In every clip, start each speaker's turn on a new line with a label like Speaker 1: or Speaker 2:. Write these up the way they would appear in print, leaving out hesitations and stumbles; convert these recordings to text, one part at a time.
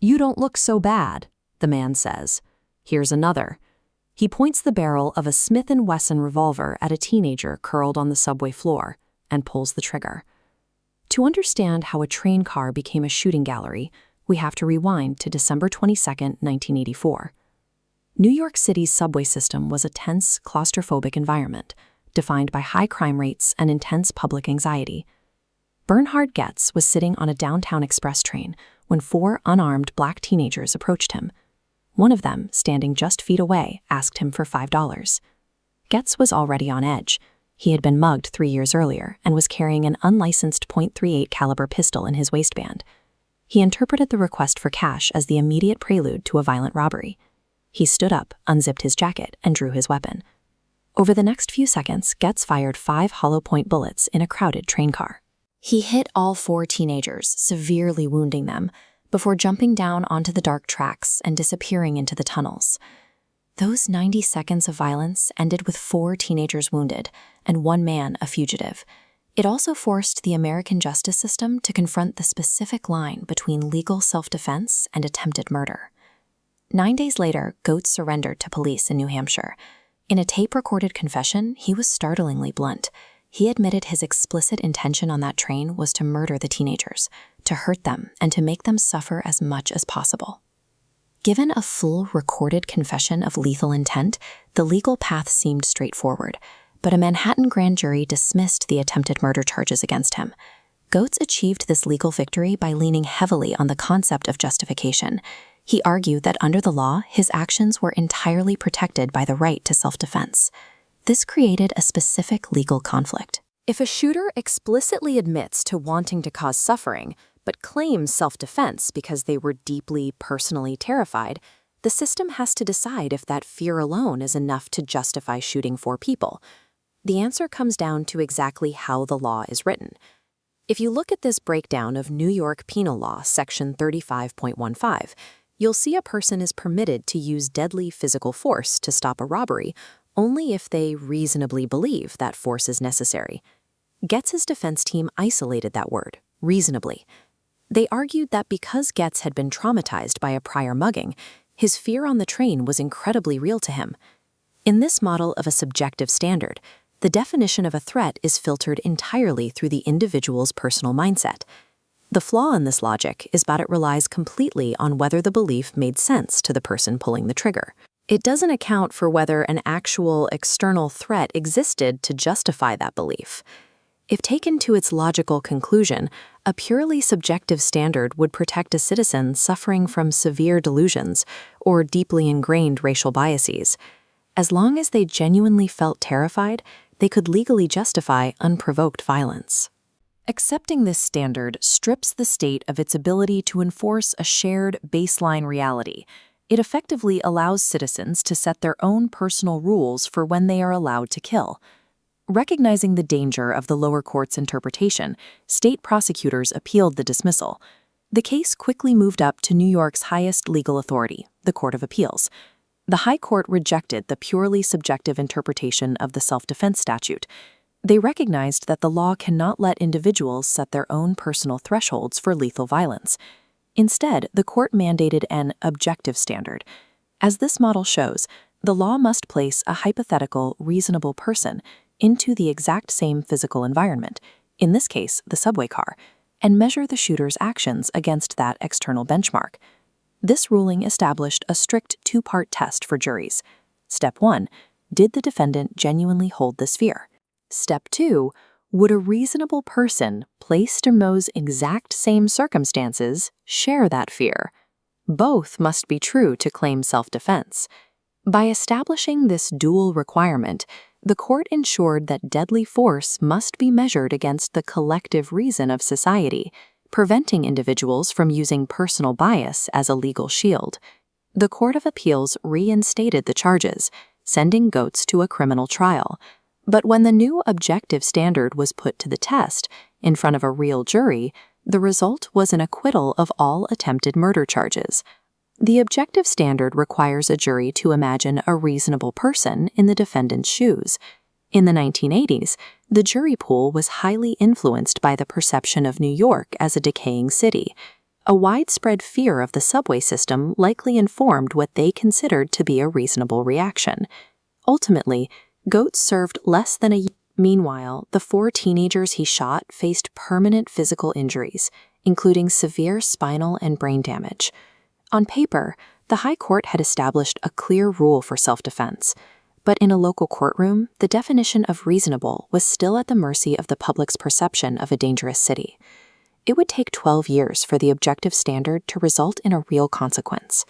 Speaker 1: "You don't look so bad," the man says. "Here's another." He points the barrel of a Smith & Wesson revolver at a teenager curled on the subway floor and pulls the trigger. To understand how a train car became a shooting gallery, we have to rewind to December 22, 1984. New York City's subway system was a tense, claustrophobic environment, defined by high crime rates and intense public anxiety. Bernhard Goetz was sitting on a downtown express train when 4 unarmed black teenagers approached him. One of them, standing just feet away, asked him for $5. Goetz was already on edge. He had been mugged 3 years earlier and was carrying an unlicensed .38 caliber pistol in his waistband. He interpreted the request for cash as the immediate prelude to a violent robbery. He stood up, unzipped his jacket, and drew his weapon. Over the next few seconds, Goetz fired 5 hollow-point bullets in a crowded train car. He hit all 4 teenagers, severely wounding them, before jumping down onto the dark tracks and disappearing into the tunnels. Those 90 seconds of violence ended with 4 teenagers wounded and 1 man a fugitive. It also forced the American justice system to confront the specific line between legal self-defense and attempted murder. 9 days later, Goetz surrendered to police in New Hampshire. In a tape-recorded confession, he was startlingly blunt. He admitted his explicit intention on that train was to murder the teenagers, to hurt them, and to make them suffer as much as possible. Given a full recorded confession of lethal intent, the legal path seemed straightforward, but a Manhattan grand jury dismissed the attempted murder charges against him. Goetz achieved this legal victory by leaning heavily on the concept of justification. He argued that under the law, his actions were entirely protected by the right to self-defense. This created a specific legal conflict. If a shooter explicitly admits to wanting to cause suffering, but claims self-defense because they were deeply personally terrified, the system has to decide if that fear alone is enough to justify shooting 4 people. The answer comes down to exactly how the law is written. If you look at this breakdown of New York Penal Law, Section 35.15, you'll see a person is permitted to use deadly physical force to stop a robbery only if they reasonably believe that force is necessary. Goetz's defense team isolated that word, reasonably. They argued that because Goetz had been traumatized by a prior mugging, his fear on the train was incredibly real to him. In this model of a subjective standard, the definition of a threat is filtered entirely through the individual's personal mindset. The flaw in this logic is that it relies completely on whether the belief made sense to the person pulling the trigger. It doesn't account for whether an actual external threat existed to justify that belief. If taken to its logical conclusion, a purely subjective standard would protect a citizen suffering from severe delusions or deeply ingrained racial biases. As long as they genuinely felt terrified, they could legally justify unprovoked violence. Accepting this standard strips the state of its ability to enforce a shared baseline reality. It effectively allows citizens to set their own personal rules for when they are allowed to kill. Recognizing the danger of the lower court's interpretation, state prosecutors appealed the dismissal. The case quickly moved up to New York's highest legal authority, the Court of Appeals. The High Court rejected the purely subjective interpretation of the self-defense statute. They recognized that the law cannot let individuals set their own personal thresholds for lethal violence. Instead, the court mandated an objective standard. As this model shows, the law must place a hypothetical, reasonable person into the exact same physical environment, in this case, the subway car, and measure the shooter's actions against that external benchmark. This ruling established a strict 2-part test for juries. Step 1, did the defendant genuinely hold this fear? Step 2, would a reasonable person placed in those exact same circumstances share that fear? Both must be true to claim self-defense. By establishing this dual requirement, the court ensured that deadly force must be measured against the collective reason of society, preventing individuals from using personal bias as a legal shield. The Court of Appeals reinstated the charges, sending Goetz to a criminal trial. But when the new objective standard was put to the test in front of a real jury, the result was an acquittal of all attempted murder charges. The objective standard requires a jury to imagine a reasonable person in the defendant's shoes. In the 1980s, the jury pool was highly influenced by the perception of New York as a decaying city. A widespread fear of the subway system likely informed what they considered to be a reasonable reaction. Ultimately, Goetz served less than a year. Meanwhile, the 4 teenagers he shot faced permanent physical injuries, including severe spinal and brain damage. On paper, the High Court had established a clear rule for self-defense, but in a local courtroom, the definition of reasonable was still at the mercy of the public's perception of a dangerous city. It would take 12 years for the objective standard to result in a real consequence.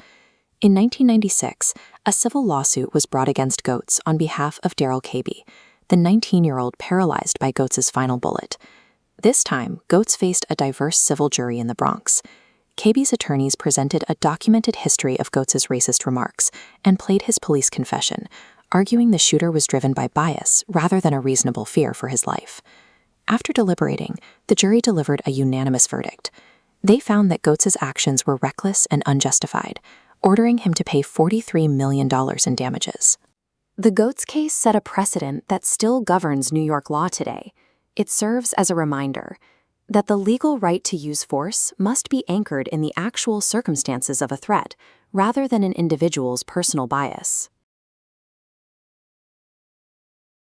Speaker 1: In 1996, a civil lawsuit was brought against Goetz on behalf of Darrell Cabey, the 19-year-old paralyzed by Goetz's final bullet. This time, Goetz faced a diverse civil jury in the Bronx. Cabey's attorneys presented a documented history of Goetz's racist remarks and played his police confession, arguing the shooter was driven by bias rather than a reasonable fear for his life. After deliberating, the jury delivered a unanimous verdict. They found that Goetz's actions were reckless and unjustified, ordering him to pay $43 million in damages. The Goetz case set a precedent that still governs New York law today. It serves as a reminder that the legal right to use force must be anchored in the actual circumstances of a threat rather than an individual's personal bias.